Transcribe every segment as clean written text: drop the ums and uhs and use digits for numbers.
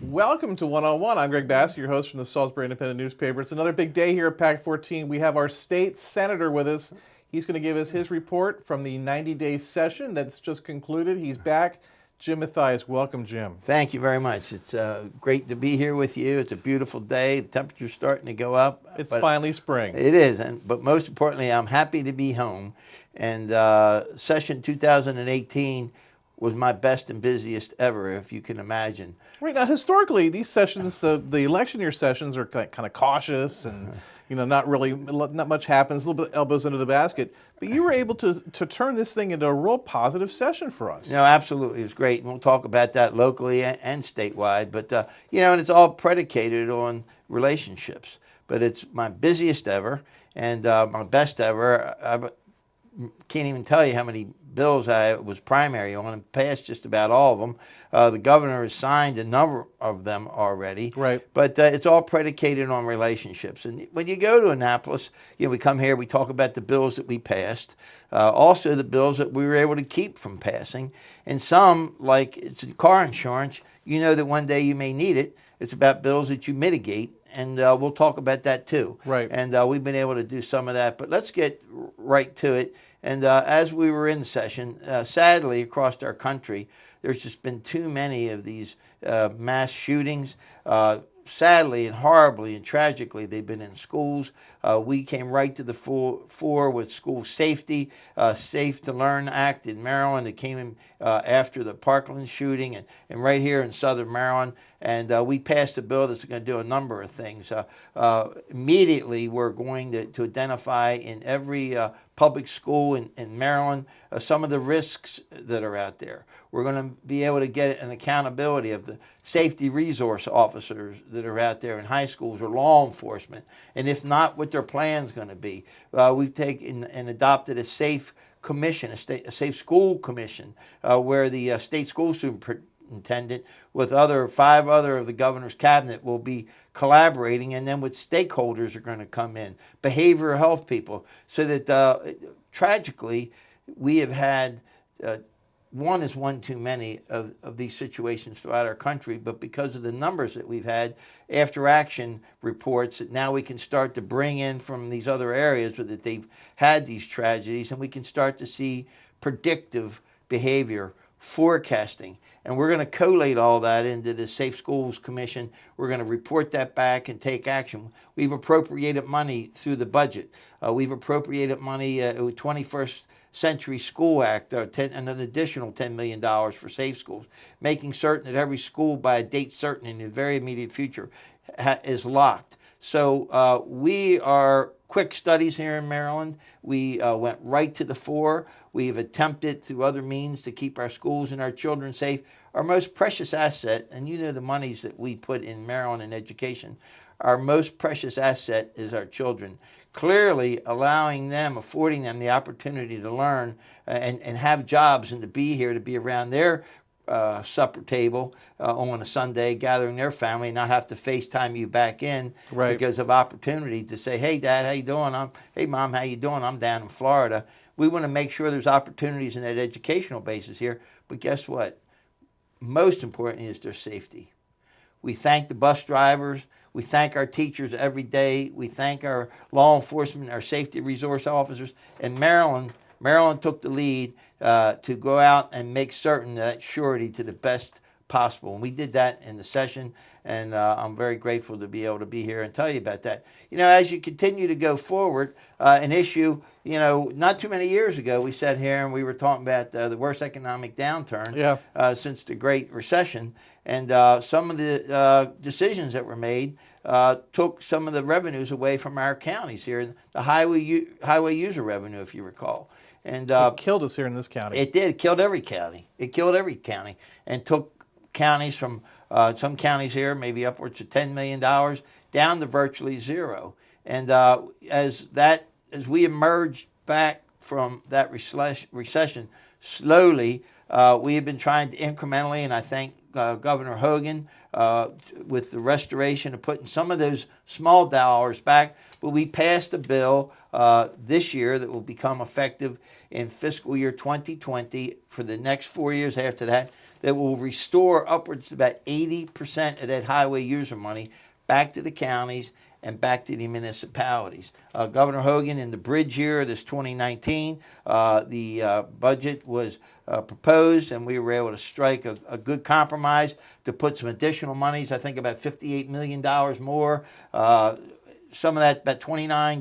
Welcome to One-on-One. I'm Greg Bass, your host from the Salisbury Independent newspaper. It's another big day here at PAC 14. We have our state senator with us. He's going to give us his report from the 90-day session that's just concluded. He's back. Jim Mathias. Welcome, Jim. Thank you very much. It's great to be here with you. It's a beautiful day. The temperature's starting to go up. It's finally spring. It is, but most importantly, I'm happy to be home. And session 2018 was my best and busiest ever, if you can imagine. Right now, historically, these sessions, the election year sessions, are kind of cautious and not much happens, a little bit elbows into the basket. But you were able to turn this thing into a real positive session for us. No, absolutely, it was great, and we'll talk about that locally and statewide. But and it's all predicated on relationships. But it's my busiest ever and my best ever. I can't even tell you how many bills I was primary on and passed just about all of them. The governor has signed a number of them already. Right. But it's all predicated on relationships. And when you go to Annapolis, we come here, we talk about the bills that we passed, also the bills that we were able to keep from passing. And some, like it's car insurance, you know that one day you may need it. It's about bills that you mitigate. And we'll talk about that too. Right. And we've been able to do some of that. But let's get right to it. And as we were in session, sadly, across our country, there's just been too many of these mass shootings. Sadly and horribly and tragically, they've been in schools. We came right to the fore with school safety, Safe to Learn Act in Maryland. It came in, after the Parkland shooting and right here in Southern Maryland. And we passed a bill that's going to do a number of things. Immediately, we're going to identify in every public school in Maryland some of the risks that are out there. We're going to be able to get an accountability of the safety resource officers that are out there in high schools or law enforcement, and if not, what their plan's going to be. We've taken and adopted a safe commission, a safe school commission, where the state school superintendent with 5 other of the governor's cabinet will be collaborating, and then with stakeholders are going to come in, behavioral health people, so that tragically we have had one too many of these situations throughout our country, but because of the numbers that we've had, after action reports that now we can start to bring in from these other areas that they've had these tragedies, and we can start to see predictive behavior forecasting. And we're going to collate all that into the Safe Schools Commission. We're going to report that back and take action. We've appropriated money through the budget. We've appropriated money with 21st Century School Act, an additional $10 million for safe schools, making certain that every school by a date certain in the very immediate future is locked. So we are quick studies here in Maryland. We went right to the fore. We've attempted through other means to keep our schools and our children safe. Our most precious asset, and the monies that we put in Maryland in education, our most precious asset is our children. Clearly allowing them, affording them the opportunity to learn and have jobs and to be here, to be around their supper table on a Sunday, gathering their family, and not have to FaceTime you back in because of opportunity to say, hey, Dad, how you doing? Hey, Mom, how you doing? I'm down in Florida. We want to make sure there's opportunities in that educational basis here. But guess what? Most important is their safety. We thank the bus drivers. We thank our teachers every day. We thank our law enforcement, our safety resource officers. And Maryland took the lead to go out and make certain that surety to the best possible. And we did that in the session, and I'm very grateful to be able to be here and tell you about that. As you continue to go forward, an issue, not too many years ago, we sat here and we were talking about the worst economic downturn since the Great Recession. And some of the decisions that were made took some of the revenues away from our counties here, the highway user revenue, if you recall. And It killed us here in this county. it did. It killed every county. It killed every county and took counties from some counties here, maybe upwards of $10 million, down to virtually zero. And as we emerged back from that recession slowly, we have been trying to incrementally, and I thank Governor Hogan with the restoration of putting some of those small dollars back. But we passed a bill this year that will become effective in fiscal year 2020 for the next 4 years after that, that will restore upwards to about 80% of that highway user money back to the counties and back to the municipalities. Governor Hogan, in the bridge year, this 2019, the budget was proposed, and we were able to strike a good compromise to put some additional monies, I think about $58 million more. Some of that, about 29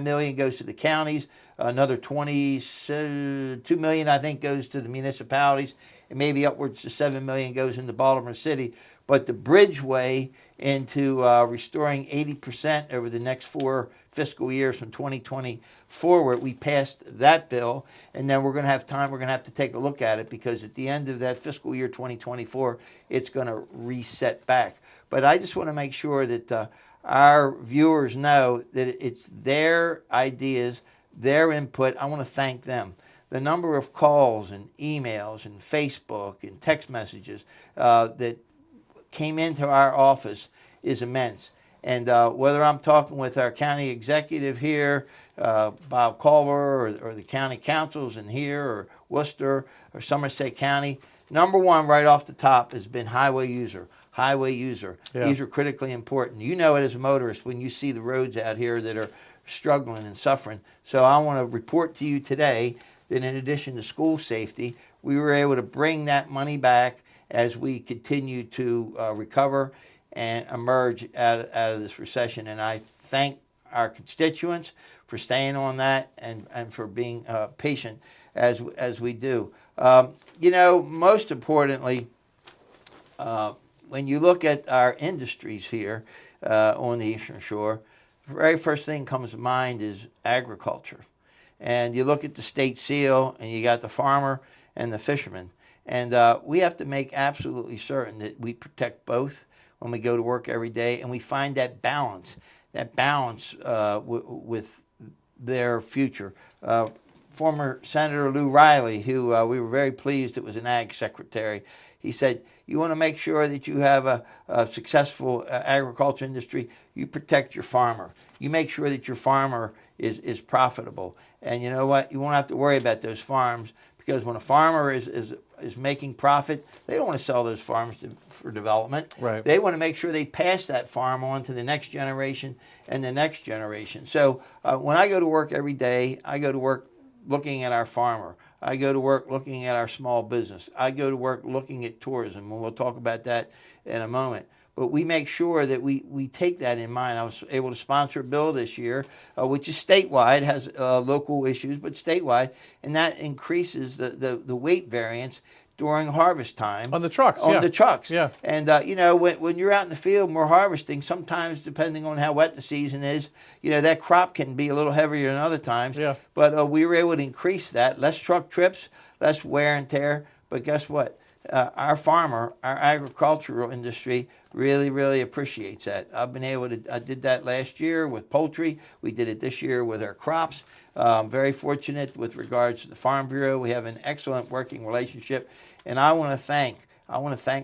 million goes to the counties. Another 22 million, I think, goes to the municipalities, and maybe upwards to 7 million goes into Baltimore City. But the bridgeway into restoring 80% over the next 4 fiscal years from 2020 forward, we passed that bill, and then we're going to have time. We're going to have to take a look at it, because at the end of that fiscal year 2024, it's going to reset back. But I just want to make sure that our viewers know that it's their ideas, their input. I want to thank them. The number of calls and emails and Facebook and text messages that came into our office is immense. And whether I'm talking with our county executive here, Bob Culver, or the county councils in here, or Worcester, or Somerset County, number one right off the top has been highway user. Highway user. Yeah. These are critically important. You know it as a motorist when you see the roads out here that are struggling and suffering. So I want to report to you today that in addition to school safety, we were able to bring that money back as we continue to recover and emerge out of this recession. And I thank our constituents for staying on that and for being patient as we do. Most importantly, when you look at our industries here on the Eastern Shore, the very first thing comes to mind is agriculture. And you look at the state seal, and you got the farmer and the fisherman. And we have to make absolutely certain that we protect both when we go to work every day, and we find that balance with their future. Former Senator Lou Riley, who we were very pleased it was an ag secretary, he said, you want to make sure that you have a successful agriculture industry, you protect your farmer. You make sure that your farmer is profitable. And you know what? You won't have to worry about those farms, because when a farmer is making profit, they don't want to sell those farms for development. Right. They want to make sure they pass that farm on to the next generation and the next generation. So when I go to work every day, I go to work looking at our farmer. I go to work looking at our small business. I go to work looking at tourism, and we'll talk about that in a moment. But we make sure that we take that in mind. I was able to sponsor a bill this year, which is statewide, has local issues, but statewide, and that increases the weight variance during harvest time. On the trucks, On yeah. the trucks. Yeah. And, when you're out in the field and we're harvesting, sometimes, depending on how wet the season is, that crop can be a little heavier than other times. Yeah. But we were able to increase that. Less truck trips, less wear and tear. But guess what? Our farmer, our agricultural industry really, really appreciates that. I did that last year with poultry. We did it this year with our crops. Very fortunate with regards to the Farm Bureau. We have an excellent working relationship. And I want to thank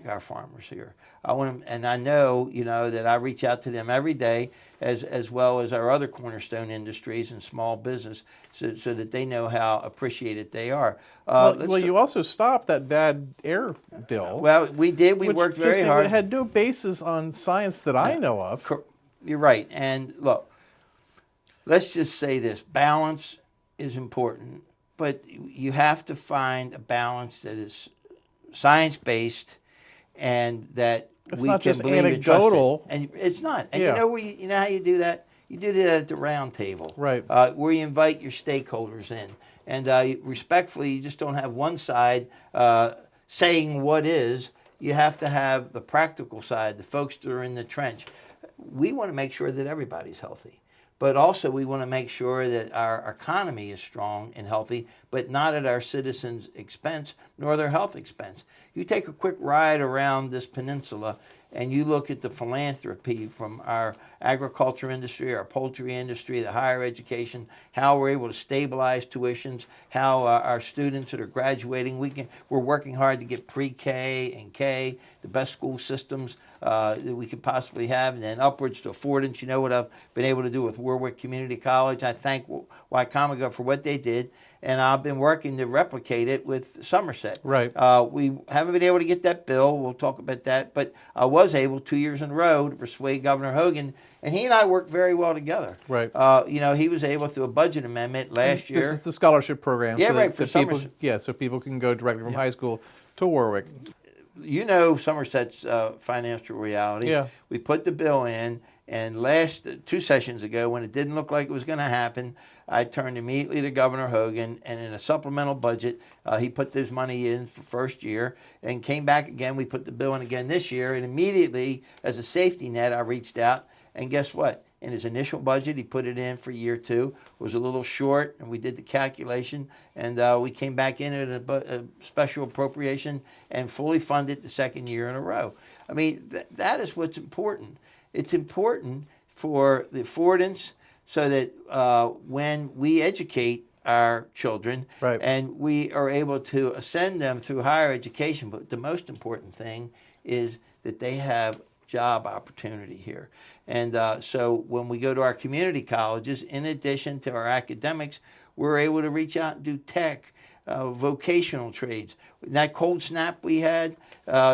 our farmers here. And I know, that I reach out to them every day, as well as our other cornerstone industries and small business, so that they know how appreciated they are. You also stopped that bad air bill. Well, we did. We which worked very hard. It had no basis on science that I know of. You're right. And look, let's just say this. Balance is important, but you have to find a balance that is science-based and that it's we not can just believe anecdotal. and trust it. And it's not. And Yeah. you know how you do that? You do that at the round table. Right. Where you invite your stakeholders in. And respectfully, you just don't have one side saying what is. You have to have the practical side, the folks that are in the trench. We want to make sure that everybody's healthy. but also we want to make sure that our economy is strong and healthy, but not at our citizens' expense nor their health expense. You take a quick ride around this peninsula and you look at the philanthropy from our agriculture industry, our poultry industry, the higher education, how we're able to stabilize tuitions, how our students that are graduating, we're working hard to get pre-K and K, the best school systems that we could possibly have, and then upwards to affordance. You know what I've been able to do with Warwick Community College. I thank Wycomico for what they did, and I've been working to replicate it with Somerset. Right. We haven't been able to get that bill. We'll talk about that, but I was able 2 years in a row to persuade Governor Hogan, and he and I worked very well together. Right. He was able through a budget amendment last year. This is the scholarship program. Yeah, so right, for that people, Somerset. yeah, so people can go directly from high school to Warwick. You know Somerset's financial reality. Yeah. We put the bill in, and 2 sessions ago, when it didn't look like it was going to happen, I turned immediately to Governor Hogan, and in a supplemental budget, he put this money in for first year and came back again. We put the bill in again this year, and immediately, as a safety net, I reached out, and guess what? In his initial budget, he put it in for year 2. It was a little short, and we did the calculation, and we came back in at a special appropriation and fully funded the second year in a row. I mean, that is what's important. It's important for the affordance so that when we educate our children Right. and we are able to ascend them through higher education, but the most important thing is that they have job opportunity here. And so when we go to our community colleges, in addition to our academics, we're able to reach out and do tech, vocational trades. That cold snap we had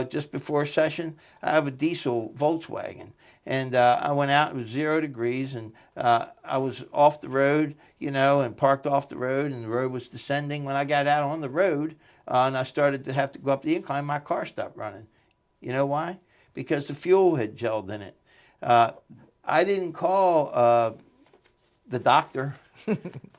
just before session, I have a diesel Volkswagen. And I went out, it was 0 degrees, and I was off the road, and parked off the road, and the road was descending. When I got out on the road and I started to have to go up the incline, my car stopped running. You know why? Because the fuel had gelled in it. I didn't call the doctor.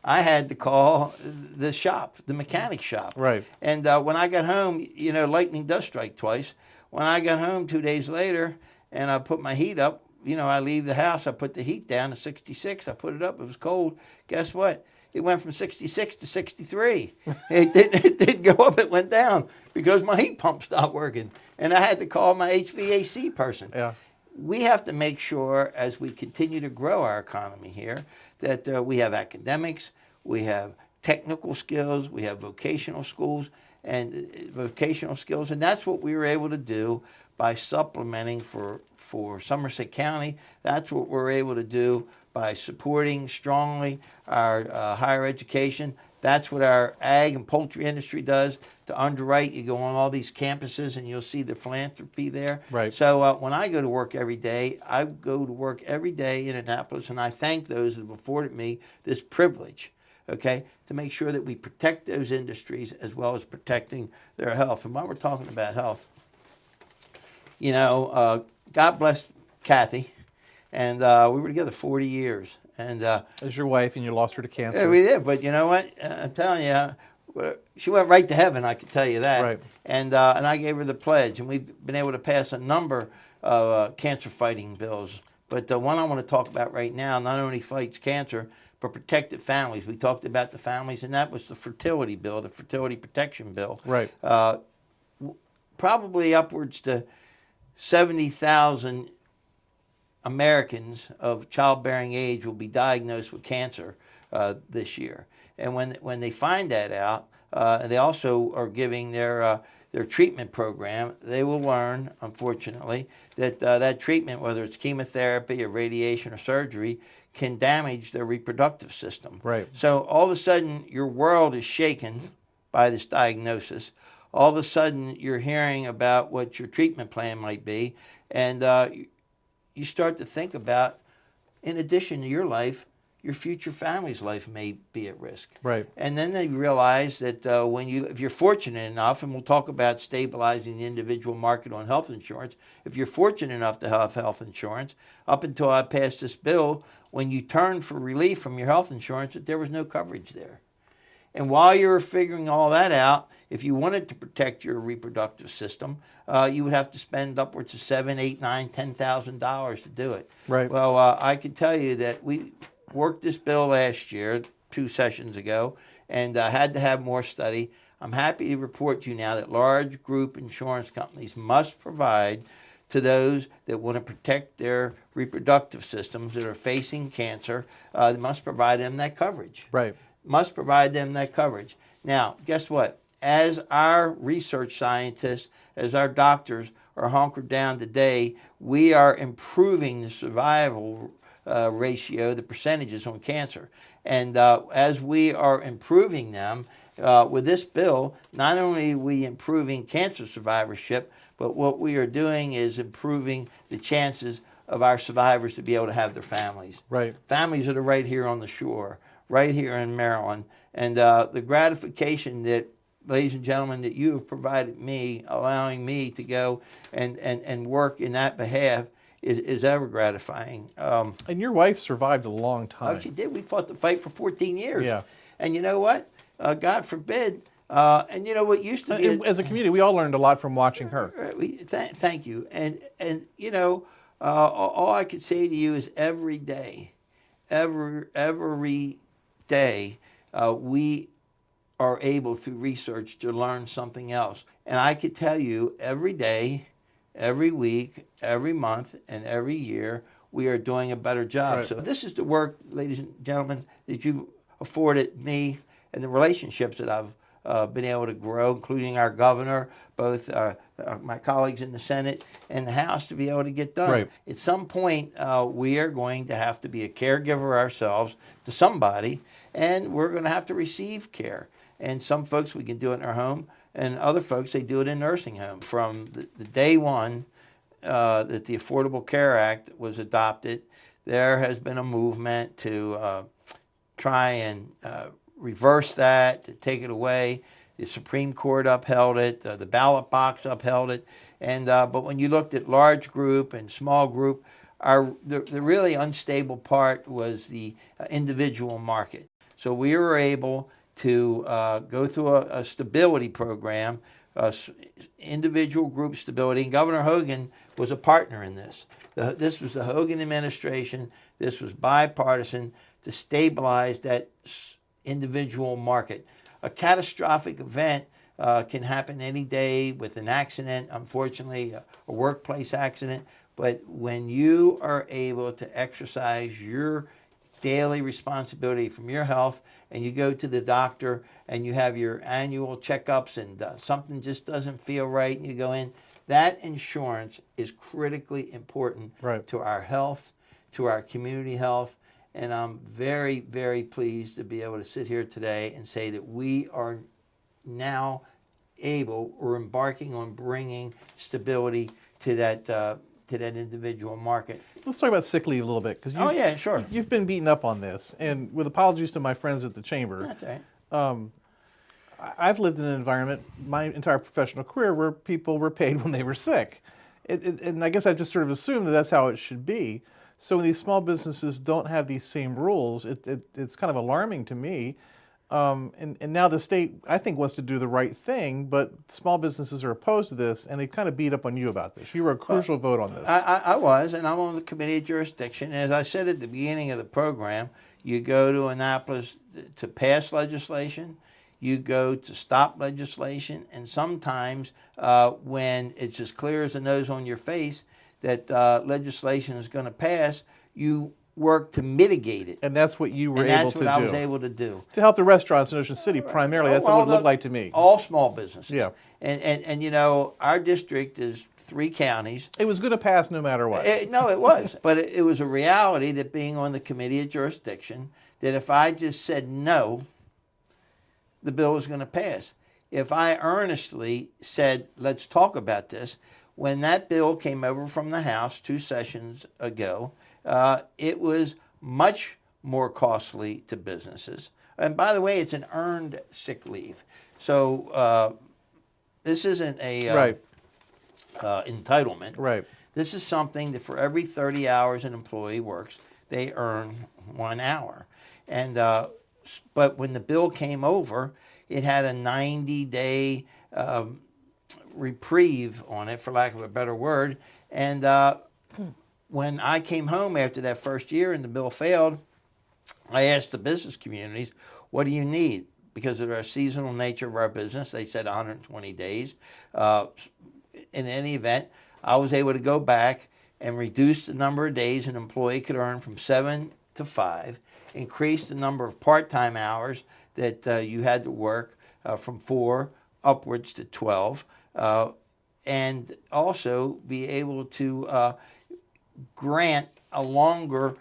I had to call the shop, the mechanic shop. Right. And when I got home, lightning does strike twice. When I got home 2 days later and I put my heat up, I leave the house, I put the heat down to 66. I put it up, it was cold. Guess what? It went from 66 to 63. It didn't go up, it went down because my heat pump stopped working. And I had to call my HVAC person. Yeah. We have to make sure, as we continue to grow our economy here, that we have academics, we have technical skills, we have vocational skills, and that's what we were able to do by supplementing for Somerset County. That's what we're able to do by supporting strongly our higher education. That's what our ag and poultry industry does to underwrite. You go on all these campuses and you'll see the philanthropy there. Right. So when I go to work every day, I go to work every day in Annapolis, and I thank those that have afforded me this privilege, okay, to make sure that we protect those industries as well as protecting their health. And while we're talking about health, God bless Kathy, and we were together 40 years. And As your wife, and you lost her to cancer. yeah, we did. But you know what? I'm telling you, she went right to heaven. I can tell you that. Right. And I gave her the pledge, and we've been able to pass a number of cancer-fighting bills. But the one I want to talk about right now not only fights cancer, but protected families. We talked about the families, and that was the fertility bill, the fertility protection bill. Right. Probably upwards to 70,000 Americans of childbearing age will be diagnosed with cancer this year. And when they find that out, they also are giving their treatment program. They will learn, unfortunately, that that treatment, whether it's chemotherapy or radiation or surgery, can damage their reproductive system. Right. So all of a sudden, your world is shaken by this diagnosis. All of a sudden, you're hearing about what your treatment plan might be, and you start to think about, in addition to your life, your future family's life may be at risk. Right. And then they realize that if you're fortunate enough, and we'll talk about stabilizing the individual market on health insurance, if you're fortunate enough to have health insurance, up until I passed this bill, when you turned for relief from your health insurance, that there was no coverage there. And while you're figuring all that out, if you wanted to protect your reproductive system, you would have to spend upwards of $7,000, $8,000, $9,000, $10,000 to do it. Right. Well, I can tell you that worked this bill last year, 2 sessions ago, and had to have more study. I'm happy to report to you now that large group insurance companies must provide to those that want to protect their reproductive systems that are facing cancer. They must provide them that coverage. Right. Must provide them that coverage. Now, guess what? As our research scientists, as our doctors are hunkered down today, we are improving the survival ratio, the percentages on cancer. And as we are improving them, with this bill, not only are we improving cancer survivorship, but what we are doing is improving the chances of our survivors to be able to have their families. Right. Families that are right here on the shore, right here in Maryland. And the gratification that, ladies and gentlemen, that you have provided me, allowing me to go and work in that behalf is ever gratifying. And your wife survived a long time. Oh, she did. We fought the fight for 14 years. Yeah. And you know what? God forbid. And you know what used to be... As a community, we all learned a lot from watching her. Thank you. And you know, all I could say to you is every day, every day, we are able through research to learn something else. And I could tell you every day, every week, every month, and every year, we are doing a better job. Right. So this is the work, ladies and gentlemen, that you've afforded me and the relationships that I've been able to grow, including our governor, both my colleagues in the Senate and the House, to be able to get done. Right. At some point, we are going to have to be a caregiver ourselves to somebody, and we're going to have to receive care. And some folks, we can do it in our home, and other folks, they do it in nursing homes. From the day one that the Affordable Care Act was adopted, there has been a movement to try and reverse that, to take it away. The Supreme Court upheld it. The ballot box upheld it. And but when you looked at large group and small group, the really unstable part was the individual market. So we were able to go through a stability program, individual group stability, and Governor Hogan was a partner in this. This was the Hogan administration. This was bipartisan to stabilize that individual market. A catastrophic event can happen any day with an accident, unfortunately, a workplace accident. But when you are able to exercise your daily responsibility from your health, and you go to the doctor and you have your annual checkups and something just doesn't feel right and you go in, that insurance is critically important to our health, to our community health. And I'm very, very pleased to be able to sit here today and say that we are now we're embarking on bringing stability to that individual market. Let's talk about sick leave a little bit, because oh yeah, sure. You've been beaten up on this, and with apologies to my friends at the chamber. That's right. I've lived in an environment my entire professional career where people were paid when they were sick, and I guess I just sort of assumed that that's how it should be. So when these small businesses don't have these same rules, it's kind of alarming to me. And now the state, I think, wants to do the right thing, but small businesses are opposed to this, and they kind of beat up on you about this. You were a crucial vote on this. I was, and I'm on the committee of jurisdiction. And as I said at the beginning of the program, you go to Annapolis to pass legislation, you go to stop legislation, and sometimes when it's as clear as the nose on your face that legislation is going to pass, you work to mitigate it. And that's what you were able to do. And that's what I was able to do. To help the restaurants in Ocean City, primarily. That's what it looked like to me. All small businesses. Yeah. And you know, our district is 3 counties. It was going to pass no matter what. No, it was. But it was a reality that being on the committee of jurisdiction, that if I just said no, the bill was going to pass. If I earnestly said, let's talk about this, when that bill came over from the House 2 sessions ago, it was much more costly to businesses. And by the way, it's an earned sick leave. So this isn't a entitlement. Right. This is something that for every 30 hours an employee works, they earn 1 hour. And but when the bill came over, it had a 90-day reprieve on it, for lack of a better word. And when I came home after that first year and the bill failed, I asked the business communities, what do you need? Because of our seasonal nature of our business, they said 120 days. In any event, I was able to go back and reduce the number of days an employee could earn from 7 to 5, increase the number of part-time hours that you had to work from 4 upwards to 12, and also be able to grant a longer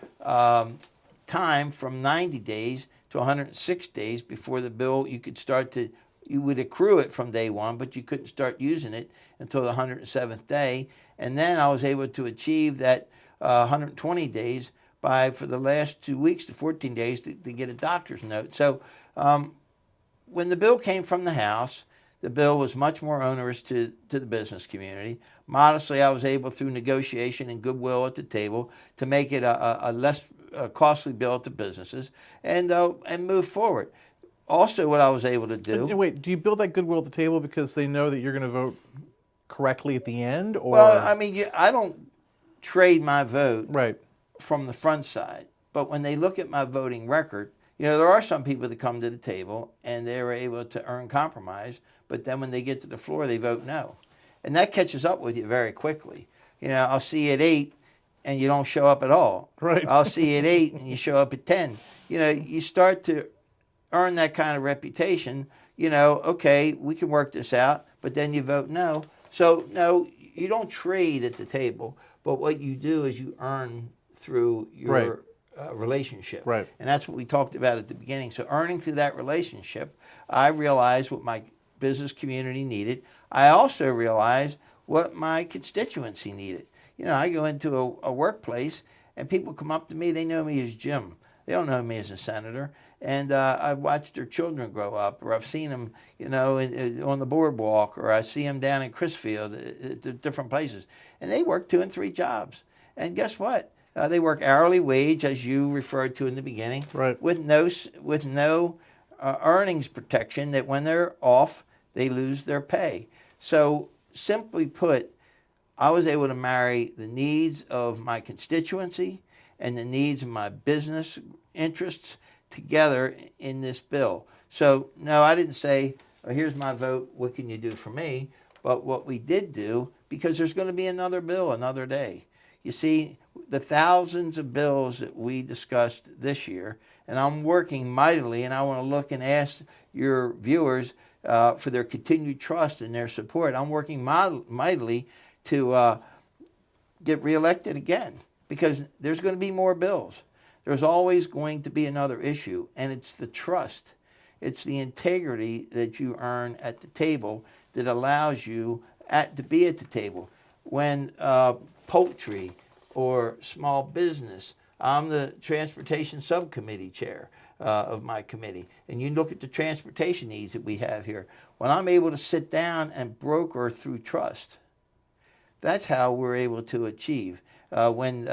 time from 90 days to 106 days before the bill. You would accrue it from day one, but you couldn't start using it until the 107th day. And then I was able to achieve that 120 days for the last 2 weeks to 14 days to get a doctor's note. So when the bill came from the House, the bill was much more onerous to the business community. Modestly, I was able, through negotiation and goodwill at the table, to make it a less costly bill to businesses and move forward. Also, what I was able to do... And wait, do you build that goodwill at the table because they know that you're going to vote correctly at the end? Or? Well, I mean, I don't trade my vote right. from the front side. But when they look at my voting record, there are some people that come to the table and they were able to earn compromise, but then when they get to the floor, they vote no. And that catches up with you very quickly. I'll see you at 8 and you don't show up at all. Right. I'll see you at 8 and you show up at 10. You start to earn that kind of reputation. Okay, we can work this out, but then you vote no. So, no, you don't trade at the table, but what you do is you earn through your relationship. Right. And that's what we talked about at the beginning. So earning through that relationship, I realized what my business community needed. I also realized what my constituency needed. I go into a workplace and people come up to me, they know me as Jim. They don't know me as a senator. And I've watched their children grow up, or I've seen them, on the boardwalk, or I see them down in Chrisfield at different places. And they work 2 and 3 jobs. And guess what? They work hourly wage, as you referred to in the beginning, right. with no earnings protection, that when they're off, they lose their pay. So simply put, I was able to marry the needs of my constituency and the needs of my business interests together in this bill. So, no, I didn't say, here's my vote, what can you do for me? But what we did do, because there's going to be another bill another day. You see, the thousands of bills that we discussed this year, and I'm working mightily, and I want to look and ask your viewers for their continued trust and their support. I'm working mightily to get reelected again, because there's going to be more bills. There's always going to be another issue, and it's the trust. It's the integrity that you earn at the table that allows you to be at the table. When poultry or small business, I'm the transportation subcommittee chair of my committee, and you look at the transportation needs that we have here. When I'm able to sit down and broker through trust, that's how we're able to achieve. When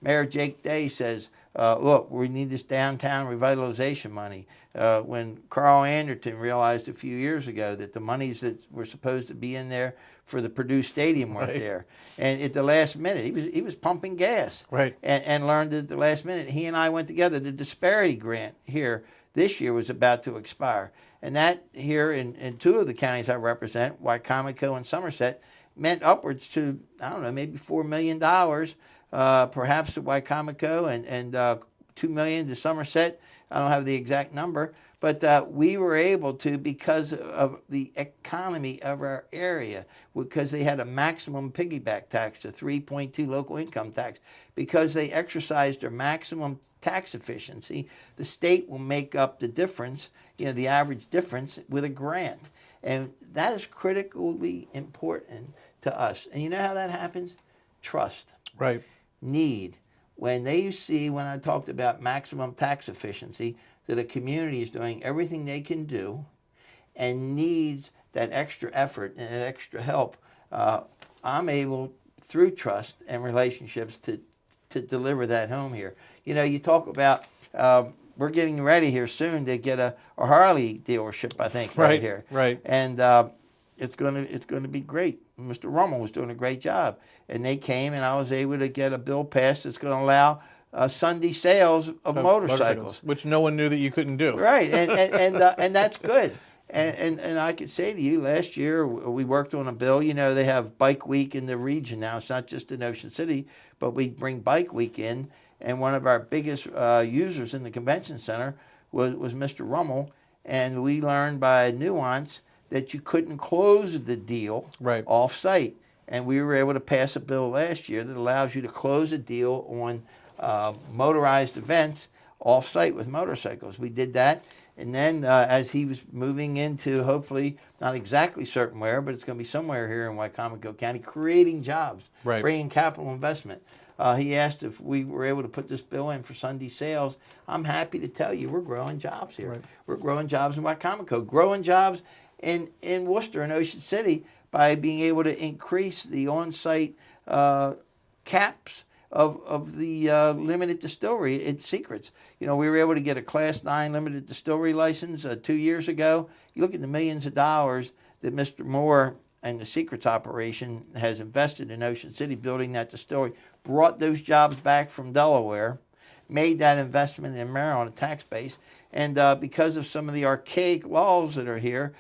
Mayor Jake Day says, look, we need this downtown revitalization money. When Carl Anderton realized a few years ago that the monies that were supposed to be in there for the Purdue Stadium weren't there. And at the last minute, he was pumping gas. Right. And learned at the last minute. He and I went together. The disparity grant here this year was about to expire. And that here in 2 of the counties I represent, Wycomico and Somerset, meant upwards to, I don't know, maybe $4 million, perhaps to Wycomico and $2 million to Somerset. I don't have the exact number, but we were able to, because of the economy of our area, because they had a maximum piggyback tax to 3.2 local income tax, because they exercised their maximum tax efficiency, the state will make up the difference, the average difference, with a grant. And that is critically important to us. And you know how that happens? Trust. Right. Need. When I talked about maximum tax efficiency, that a community is doing everything they can do and needs that extra effort and that extra help, I'm able, through trust and relationships, to deliver that home here. You talk about, we're getting ready here soon to get a Harley dealership, I think, right here. Right. And it's going to be great. Mr. Rummel was doing a great job. And they came, and I was able to get a bill passed that's going to allow Sunday sales of motorcycles. which no one knew that you couldn't do. Right, and that's good. And I could say to you, last year we worked on a bill. You know, they have Bike Week in the region now. It's not just in Ocean City, but we bring Bike Week in. And one of our biggest users in the convention center was Mr. Rummel. And we learned by nuance that you couldn't close the deal off-site. And we were able to pass a bill last year that allows you to close a deal on motorized events off-site with motorcycles. We did that. And then as he was moving into, hopefully, not exactly certain where, but it's going to be somewhere here in Wycomico County, creating jobs, bringing capital investment. He asked if we were able to put this bill in for Sunday sales. I'm happy to tell you we're growing jobs here. We're growing jobs in Wycomico, growing jobs in Worcester and Ocean City by being able to increase the on-site caps of the limited distillery at Secrets. You know, we were able to get a Class 9 limited distillery license 2 years ago. You look at the millions of dollars that Mr. Moore and the Secrets operation has invested in Ocean City building that distillery, brought those jobs back from Delaware, made that investment in Maryland, a tax base, and because of some of the archaic laws that are here,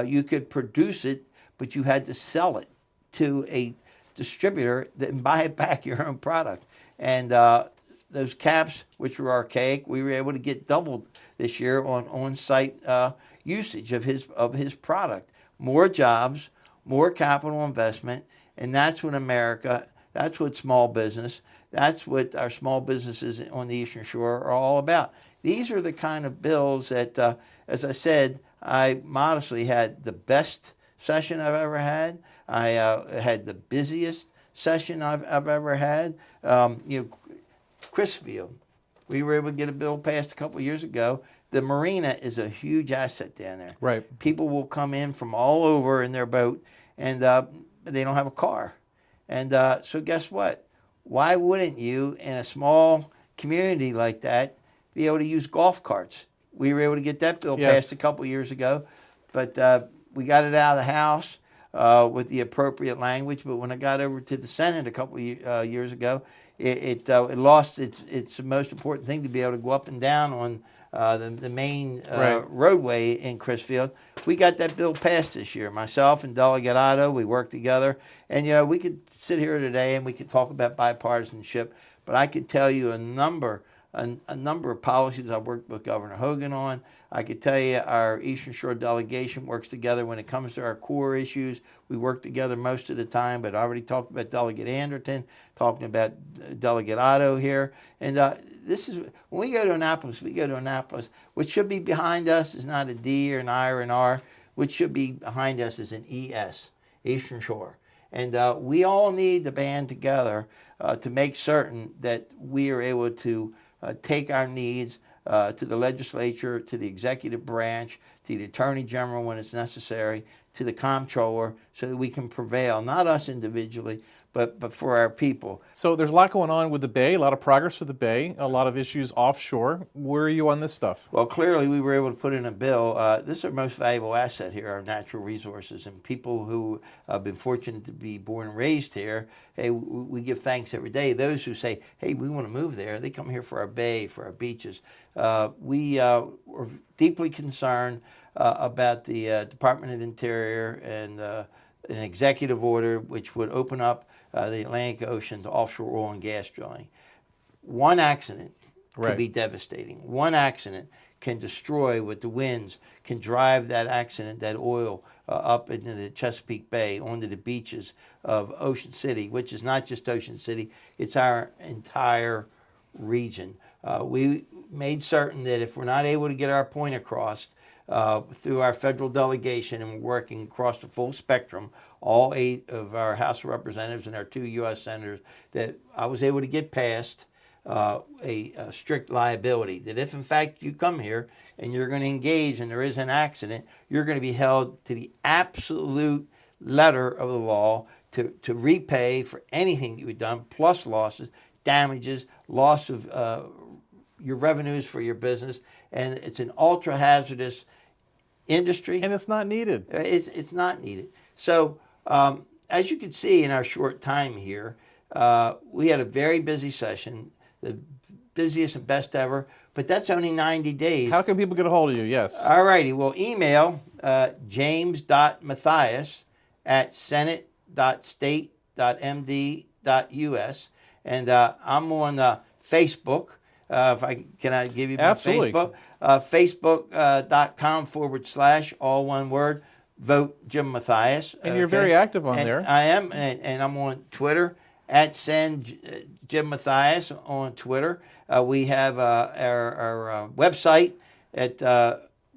you could produce it, but you had to sell it to a distributor and buy it back your own product. And those caps, which were archaic, we were able to get doubled this year on site usage of his product. More jobs, more capital investment, and that's what America, that's what small business, that's what our small businesses on the Eastern Shore are all about. These are the kind of bills that, as I said, I modestly had the best session I've ever had. I had the busiest session I've ever had. You know, Chrisfield, we were able to get a bill passed a couple of years ago. The marina is a huge asset down there. Right. People will come in from all over in their boat, and they don't have a car. And so guess what? Why wouldn't you, in a small community like that, be able to use golf carts? We were able to get that bill passed a couple of years ago, but we got it out of the House with the appropriate language. But when it got over to the Senate a couple of years ago, it lost its most important thing, to be able to go up and down on the main roadway in Chrisfield. We got that bill passed this year. Myself and Delegate Otto, we worked together. And, you know, we could sit here today and we could talk about bipartisanship, but I could tell you a number of policies I've worked with Governor Hogan on. I could tell you our Eastern Shore delegation works together when it comes to our core issues. We work together most of the time, but I already talked about Delegate Anderton, talking about Delegate Otto here. And this is, when we go to Annapolis, what should be behind us is not a D or an I or an R. What should be behind us is an ES, Eastern Shore. And we all need to band together to make certain that we are able to take our needs to the legislature, to the executive branch, to the attorney general when it's necessary, to the comptroller, so that we can prevail, not us individually, but for our people. So there's a lot going on with the Bay, a lot of progress with the Bay, a lot of issues offshore. Where are you on this stuff? Well, clearly we were able to put in a bill. This is our most valuable asset here, our natural resources, and people who have been fortunate to be born and raised here. Hey, we give thanks every day. Those who say, hey, we want to move there, they come here for our bay, for our beaches. We were deeply concerned about the Department of Interior and an executive order which would open up the Atlantic Ocean to offshore oil and gas drilling. One accident could be devastating. One accident can destroy with the winds, can drive that accident, that oil, up into the Chesapeake Bay, onto the beaches of Ocean City, which is not just Ocean City, it's our entire region. We made certain that if we're not able to get our point across through our federal delegation, and we're working across the full spectrum, all 8 of our House of Representatives and our 2 U.S. Senators, that I was able to get past a strict liability, that if in fact you come here and you're going to engage and there is an accident, you're going to be held to the absolute letter of the law to repay for anything you've done, plus losses, damages, loss of your revenues for your business. And it's an ultra hazardous industry, and it's not needed. It's not needed. So as you can see in our short time here, we had a very busy session. The busiest and best ever, but that's only 90 days. How can people get a hold of you? Yes. All righty. Well, email james.mathias@senate.state.md.us. And I'm on Facebook. If can I give you my Absolutely. Facebook? Facebook.com/ all one word, vote Jim Mathias. And you're very active on And there. I am, and I'm on Twitter @Jim Mathias on Twitter. We have our website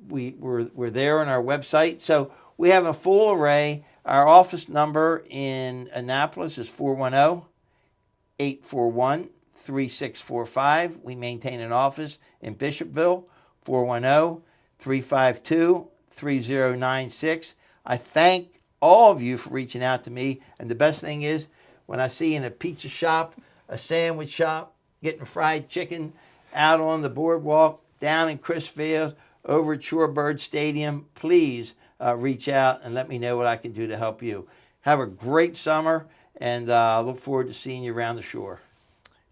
we're there on our website. So we have a full array. Our office number in Annapolis is 410-841-3645. We maintain an office in Bishopville, 410-352-3096. I thank all of you for reaching out to me. And the best thing is, when I see in a pizza shop, a sandwich shop, getting fried chicken out on the boardwalk, down in Chrisfield, over at Shorebird Stadium, please reach out and let me know what I can do to help you. Have a great summer, and I look forward to seeing you around the shore.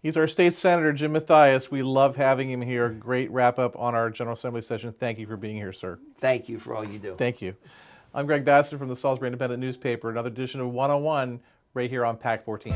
He's our state senator, Jim Mathias. We love having him here. Great wrap up on our General Assembly session. Thank you for being here, sir. Thank you for all you do. Thank you. I'm Greg Bassett from the Salisbury Independent Newspaper. Another edition of 101 right here on PAC 14.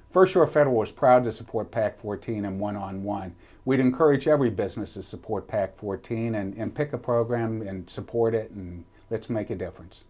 First Shore Federal is proud to support PAC 14 and one-on-one. We'd encourage every business to support PAC 14 and pick a program and support it, and let's make a difference.